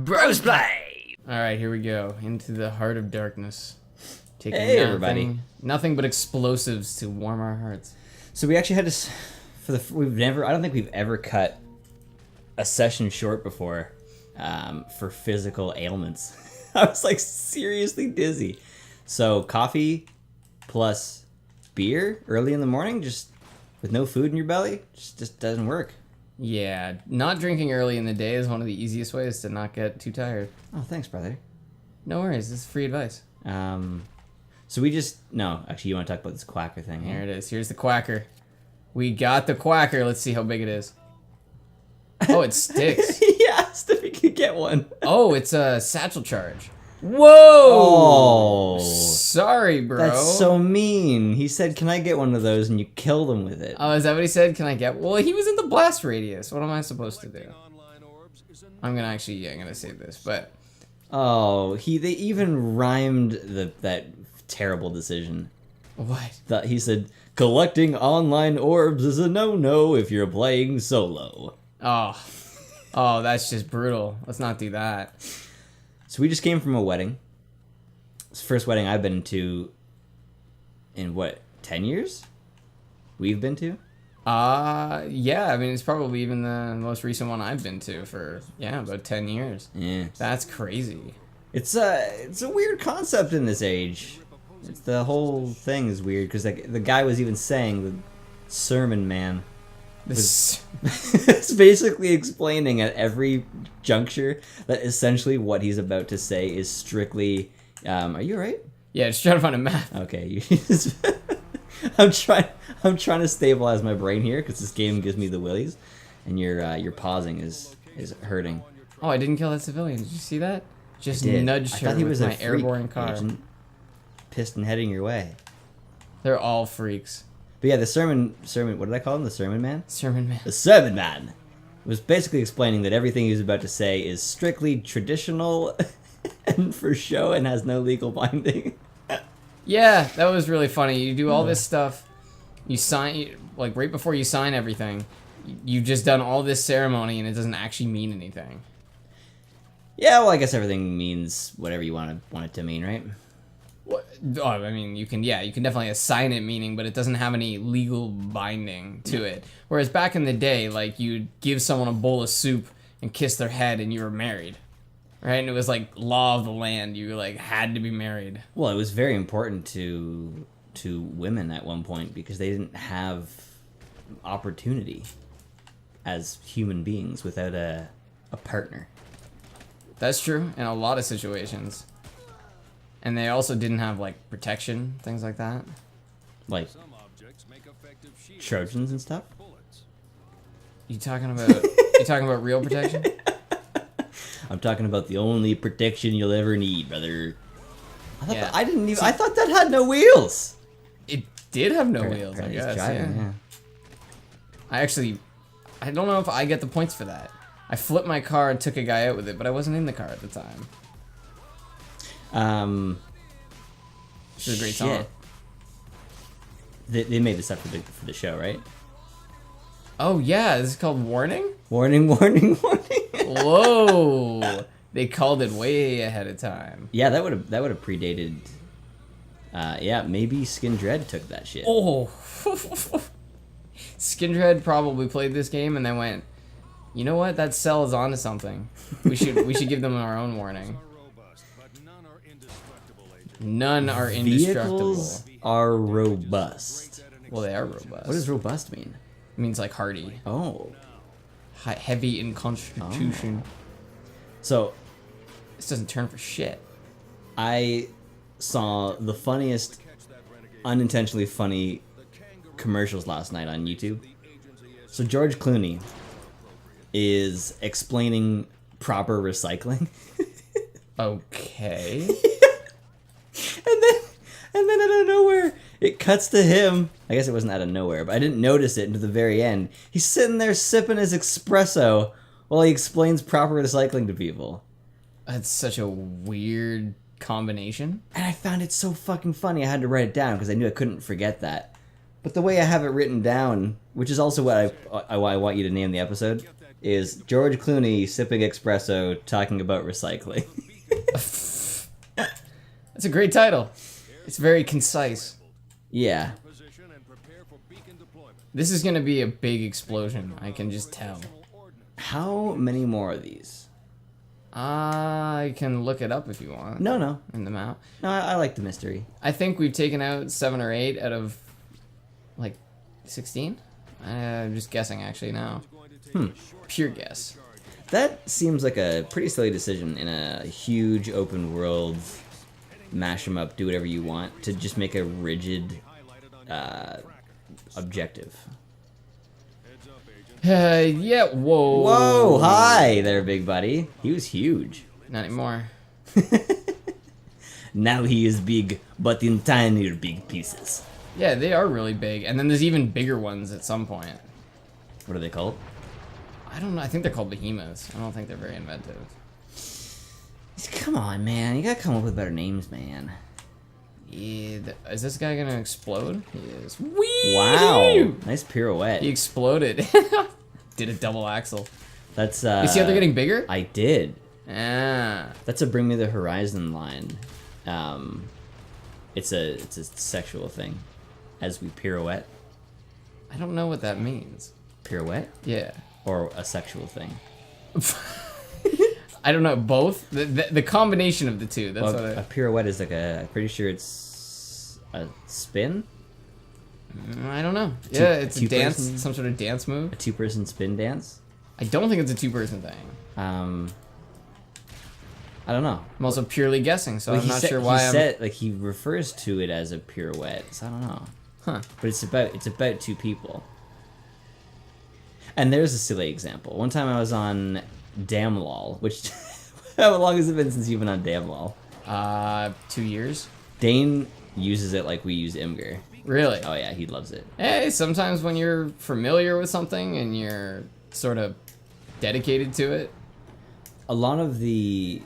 Brosplay! Alright, here we go. Into the heart of darkness. Taking Hey, everybody. Nothing but explosives to warm our hearts. So we actually had to, I don't think we've ever cut a session short before for physical ailments. I was like seriously dizzy. So coffee plus beer early in the morning, just with no food in your belly, just doesn't work. Yeah, not drinking early in the day is one of the easiest ways to not get too tired. Oh, thanks, brother. No worries, this is free advice. So we just, no, actually you want to talk about this quacker thing. Here it is, here's the quacker. We got the quacker, let's see how big it is. Oh, it sticks. He asked if he could get one. Oh, it's a satchel charge. Whoa! Oh! Sorry, bro. That's so mean. He said, can I get one of those? And you killed him with it. Oh, is that what he said? Can I get... Well, he was in the blast radius. What am I supposed to do? I'm gonna save this, but... Oh, they even rhymed that terrible decision. What? He said, collecting online orbs is a no-no if you're playing solo. Oh, that's just brutal. Let's not do that. So we just came from a wedding. It's the first wedding I've been to in, 10 years? We've been to? Yeah, I mean, it's probably even the most recent one I've been to for, about 10 years. Yeah. That's crazy. It's a weird concept in this age. The whole thing is weird, because the guy was even saying, the sermon man, it's basically explaining at every juncture that essentially what he's about to say is strictly, are you alright? Yeah, just trying to find a map. Okay, I'm trying to stabilize my brain here because this game gives me the willies, and your pausing is hurting. Oh, I didn't kill that civilian. Did you see that? Just I nudged her thought he with was my a freak airborne car. agent, pissed and heading your way. They're all freaks. But yeah, the sermon. What did I call him? The sermon man. Sermon man. The sermon man was basically explaining that everything he was about to say is strictly traditional and for show and has no legal binding. Yeah, that was really funny. You do all this stuff, you sign, like right before you sign everything, you've just done all this ceremony and it doesn't actually mean anything. Yeah, well, I guess everything means whatever you want it to mean, right? What? Oh, I mean, you can definitely assign it meaning, but it doesn't have any legal binding to it. Whereas back in the day, like, you'd give someone a bowl of soup and kiss their head and you were married. Right? And it was like law of the land. You like had to be married. Well, it was very important to women at one point because they didn't have opportunity as human beings without a partner. That's true in a lot of situations. And they also didn't have like protection, things like that. Like Trojans and stuff? You talking about real protection? I'm talking about the only protection you'll ever need, brother. Yeah. I thought that had no wheels. It did have no wheels, I guess. Driving, yeah. I don't know if I get the points for that. I flipped my car and took a guy out with it, but I wasn't in the car at the time. Which is a great song. They made this up for the show, right? Oh yeah, this is called Warning? Warning, warning, warning. Whoa. They called it way ahead of time. Yeah, that would have predated. Maybe Skin Dread took that shit. Oh. Skindred probably played this game and then went, you know what? That cell is onto something. We should give them our own warning. None are indestructible. Vehicles are robust. Well, they are robust. What does robust mean? It means like hardy. Oh. Heavy in constitution. So, this doesn't turn for shit. I saw the funniest, unintentionally funny commercials last night on YouTube. So George Clooney is explaining proper recycling. Okay. And then out of nowhere, it cuts to him. I guess it wasn't out of nowhere, but I didn't notice it until the very end. He's sitting there sipping his espresso while he explains proper recycling to people. That's such a weird combination. And I found it so fucking funny, I had to write it down because I knew I couldn't forget that. But the way I have it written down, which is also what I want you to name the episode, is George Clooney sipping espresso talking about recycling. That's a great title. It's very concise. Yeah. This is gonna be a big explosion. I can just tell. How many more of these? I can look it up if you want. No. In the map. No, I like the mystery. I think we've taken out 7 or 8 out of like 16. I'm just guessing actually now. Pure guess. That seems like a pretty silly decision in a huge open world, mash them up, do whatever you want, to just make a rigid objective. Yeah, whoa. Whoa, hi there, big buddy. He was huge. Not anymore. Now he is big, but in tinier big pieces. Yeah, they are really big. And then there's even bigger ones at some point. What are they called? I don't know. I think they're called behemoths. I don't think they're very inventive. Come on, man. You gotta come up with better names, man. Yeah, is this guy gonna explode? He is. Whee! Wow. Nice pirouette. He exploded. Did a double axle. That's, You see how they're getting bigger? I did. Ah. That's a Bring Me the Horizon line. It's a sexual thing. As we pirouette. I don't know what that means. Pirouette? Yeah. Or a sexual thing? I don't know, both? The combination of the two. That's Well, what a pirouette is like I'm pretty sure it's a spin? I don't know. Yeah, it's a dance, two-person- some sort of dance move. A two-person spin dance? I don't think it's a two-person thing. I don't know. I'm also purely guessing, so Well, I'm not sure why I'm... he refers to it as a pirouette, so I don't know. Huh. But it's about two people. And there's a silly example. One time I was on Damlol, which how long has it been since you've been on Damlol? 2 years. Dane uses it like we use Imgur. Really? Oh yeah, he loves it. Hey, sometimes when you're familiar with something and you're sort of dedicated to it. A lot of the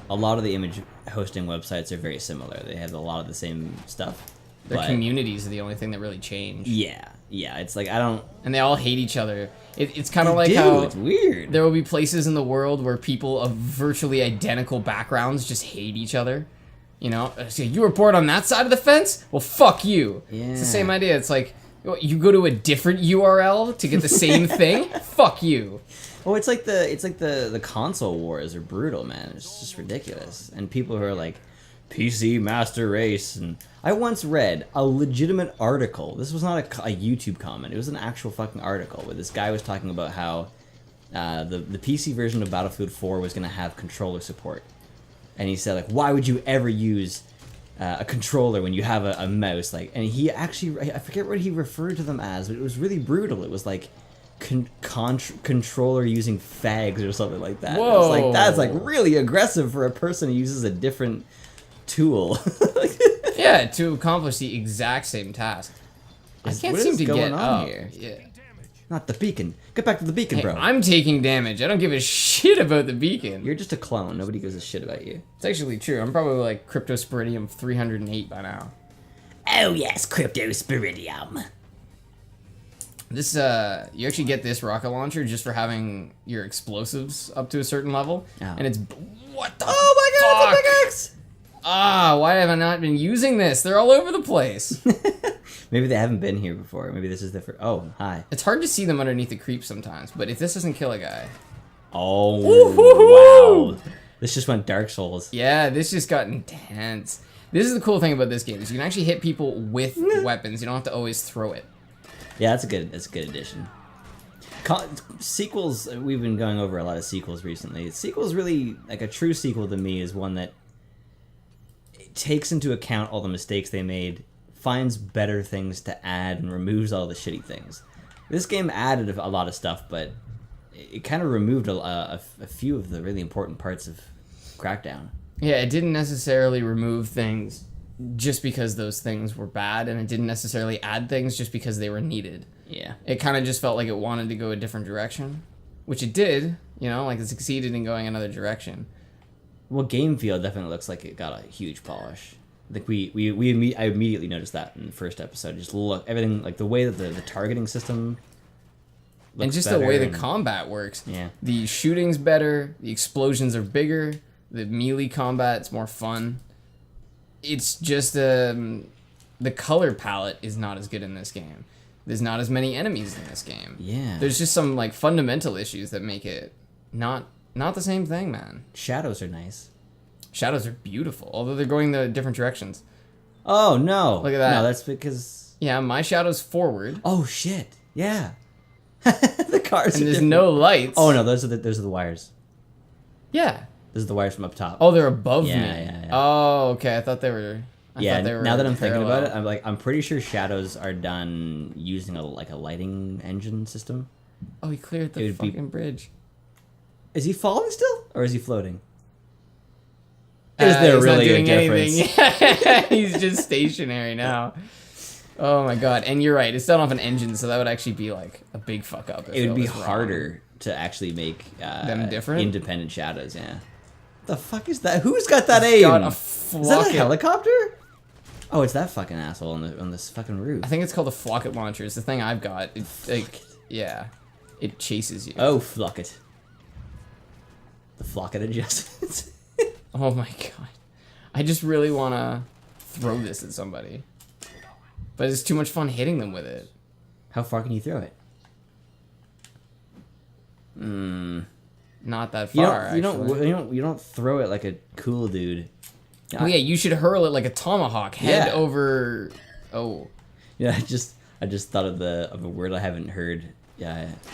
image hosting websites are very similar. They have a lot of the same stuff. Their but- communities are the only thing that really change. Yeah, it's like I don't. And they all hate each other. It's kind of They like do, how it's weird. there will be places in the world where people of virtually identical backgrounds just hate each other. You know, so you were born on that side of the fence? Well, fuck you. Yeah. It's the same idea. It's like you go to a different URL to get the same thing. Fuck you. Oh, it's like the console wars are brutal, man. It's just ridiculous. And people who are like PC master race, and I once read a legitimate article. This was not a YouTube comment. It was an actual fucking article where this guy was talking about how the PC version of Battlefield 4 was going to have controller support. And he said, like, why would you ever use a controller when you have a mouse? Like, and he actually, I forget what he referred to them as, but it was really brutal. It was like controller using fags or something like that. Whoa. I was like, that's like really aggressive for a person who uses a different tool. Yeah, to accomplish the exact same task. I can't what seem is to going get on up. here? Yeah. Not the beacon. Get back to the beacon, Hey, bro. I'm taking damage. I don't give a shit about the beacon. You're just a clone. Nobody gives a shit about you. It's actually true. I'm probably like Cryptosporidium 308 by now. Oh yes, Cryptosporidium. This you actually get this rocket launcher just for having your explosives up to a certain level, Oh. and it's what the Oh my god, fuck? it's a pickaxe! Ah, why have I not been using this? They're all over the place. Maybe they haven't been here before. Maybe this is the first. Oh, hi. It's hard to see them underneath the creep sometimes, but if this doesn't kill a guy, Oh, Woo-hoo-hoo! wow. This just went Dark Souls. yeah, this just got intense. This is the cool thing about this game is you can actually hit people with weapons. You don't have to always throw it. Yeah, that's a good addition. Sequels, we've been going over a lot of sequels recently. Sequels really, like a true sequel to me is one that takes into account all the mistakes they made, finds better things to add, and removes all the shitty things. This game added a lot of stuff, but it kind of removed a few of the really important parts of Crackdown. Yeah, it didn't necessarily remove things just because those things were bad, and it didn't necessarily add things just because they were needed. Yeah. It kind of just felt like it wanted to go a different direction, which it did, you know, like it succeeded in going another direction. Well, game feel definitely looks like it got a huge polish. I think I immediately noticed that in the first episode. Just look, everything, like the way that the targeting system And just the way the combat works. Yeah. The shooting's better, the explosions are bigger, the melee combat's more fun. It's just the color palette is not as good in this game. There's not as many enemies in this game. Yeah. There's just some like fundamental issues that make it not the same thing, man. Shadows are nice. Shadows are beautiful, although they're going the different directions. Oh no! Look at that. No, that's because. Yeah, my shadow's forward. Oh shit! Yeah. The cars. And are there's different. no lights. Oh no, those are the wires. Yeah. Those are the wires from up top. Oh, they're above me. Yeah. Oh, okay. I thought they were. Yeah. Now that I'm thinking parallel. about it, I'm pretty sure shadows are done using a lighting engine system. Oh, he cleared the fucking bridge. Is he falling still, or is he floating? Is there he's really not doing a difference? anything. He's just stationary now. Oh my god! And you're right. It's done off an engine, so that would actually be like a big fuck up. It would be harder to actually make them different, independent shadows. Yeah. The fuck is that? Who's got that aim? Got a is that a helicopter? Oh, it's that fucking asshole on this fucking roof. I think it's called a flocket launcher. It's the thing I've got. It's like, yeah, it chases you. Oh, flock it. The flocket adjustments. Oh my god. I just really want to throw this at somebody. But it's too much fun hitting them with it. How far can you throw it? Not that far, you don't throw it like a cool dude. Oh yeah, you should hurl it like a tomahawk, head over. Oh. Yeah, I just thought of a word I haven't heard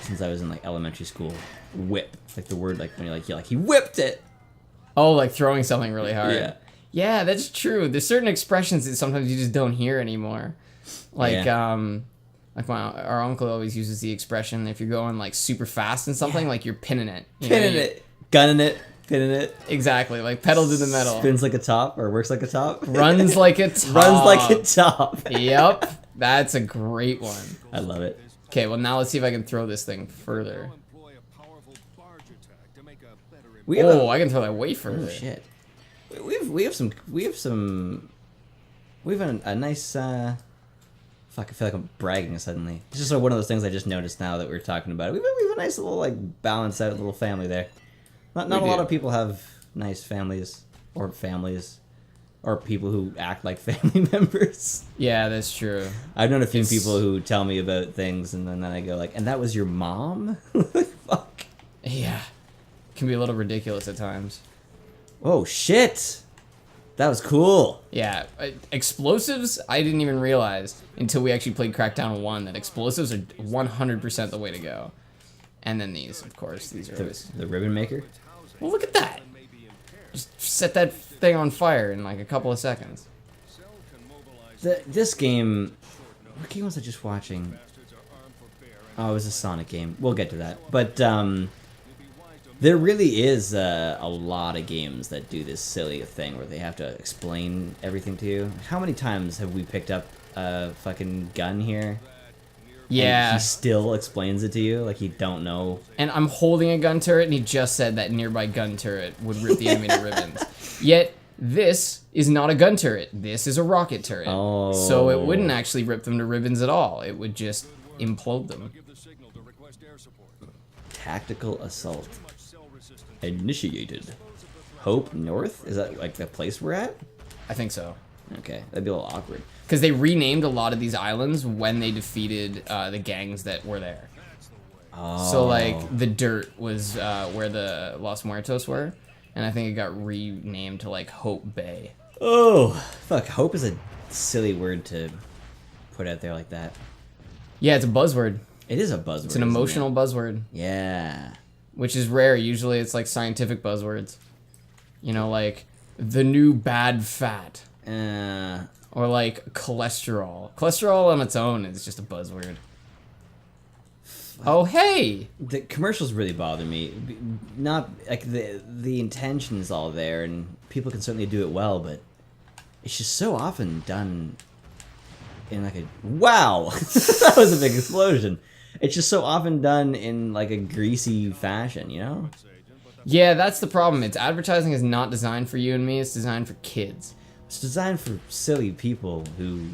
since I was in like elementary school. Whip. Like the word like when you're like he whipped it. Oh, like throwing something really hard. Yeah. Yeah, that's true. There's certain expressions that sometimes you just don't hear anymore. Like our uncle always uses the expression if you're going like super fast in something, like you're pinning it. Gunning it, pinning it. Exactly, like pedal to the metal. Spins like a top or works like a top. Runs like a top. Runs like a top. Yep, that's a great one. I love it. Okay, well now let's see if I can throw this thing further. I can throw that way further. Oh shit. We have a nice fuck, I feel like I'm bragging suddenly. It's just one of those things I just noticed now that we're talking about it. We have a nice little like balanced out little family there. Not a lot of people have nice families or people who act like family members. Yeah, that's true. I've known a few people who tell me about things and then I go like, and that was your mom? Fuck. Yeah. Can be a little ridiculous at times. Oh shit. That was cool. Yeah, explosives, I didn't even realize until we actually played Crackdown 1 that explosives are 100% the way to go. And then these, of course, these are the ribbon maker. Well, look at that. Just set that thing on fire in like a couple of seconds. This game, what game was I just watching? Oh, it was a Sonic game. We'll get to that. But there really is a lot of games that do this silly thing where they have to explain everything to you. How many times have we picked up a fucking gun here? Yeah. And he still explains it to you like you don't know. And I'm holding a gun turret and he just said that nearby gun turret would rip the enemy to ribbons. Yet, this is not a gun turret. This is a rocket turret. Oh. So it wouldn't actually rip them to ribbons at all. It would just implode them. Tactical assault. Initiated. Hope North? Is that like the place we're at? I think so. Okay, that'd be a little awkward. Because they renamed a lot of these islands when they defeated the gangs that were there. Oh. So, like, the dirt was where the Los Muertos were. And I think it got renamed to, like, Hope Bay. Oh, fuck. Hope is a silly word to put out there like that. Yeah, it's a buzzword. It is a buzzword. It's an emotional buzzword. Yeah. Which is rare. Usually it's, like, scientific buzzwords. You know, like, the new bad fat. Or like cholesterol. Cholesterol on its own is just a buzzword. Oh, hey! The commercials really bother me. Not like the intention is all there, and people can certainly do it well, but it's just so often done in like a wow. That was a big explosion. It's just so often done in like a greasy fashion, you know? Yeah, that's the problem. It's advertising is not designed for you and me. It's designed for kids. It's designed for silly people who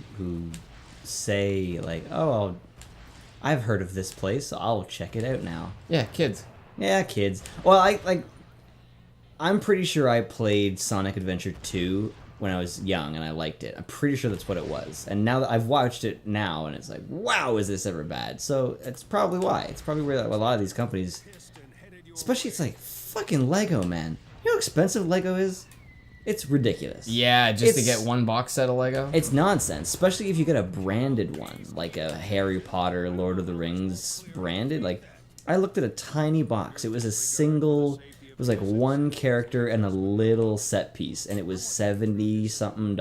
say like, oh, I've heard of this place, so I'll check it out now. Yeah, kids. Yeah, kids. Well, I'm pretty sure I played Sonic Adventure 2 when I was young, and I liked it. I'm pretty sure that's what it was. And now that I've watched it now, and it's like, wow, is this ever bad? So it's probably why. It's probably where a lot of these companies, especially it's like fucking Lego, man. You know how expensive Lego is? It's ridiculous. Yeah, just to get one box set of Lego? It's nonsense, especially if you get a branded one, like a Harry Potter, Lord of the Rings branded. Like, I looked at a tiny box. It was a single, it was like one character and a little set piece, and it was $70-something.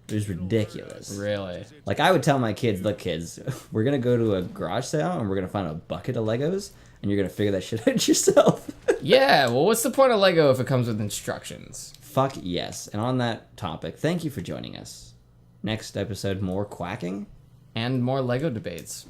It was ridiculous. Really? Like, I would tell my kids, look, kids, we're going to go to a garage sale, and we're going to find a bucket of Legos, and you're going to figure that shit out yourself. Yeah, well, what's the point of Lego if it comes with instructions? Fuck yes. And on that topic, thank you for joining us. Next episode, more quacking? And more Lego debates.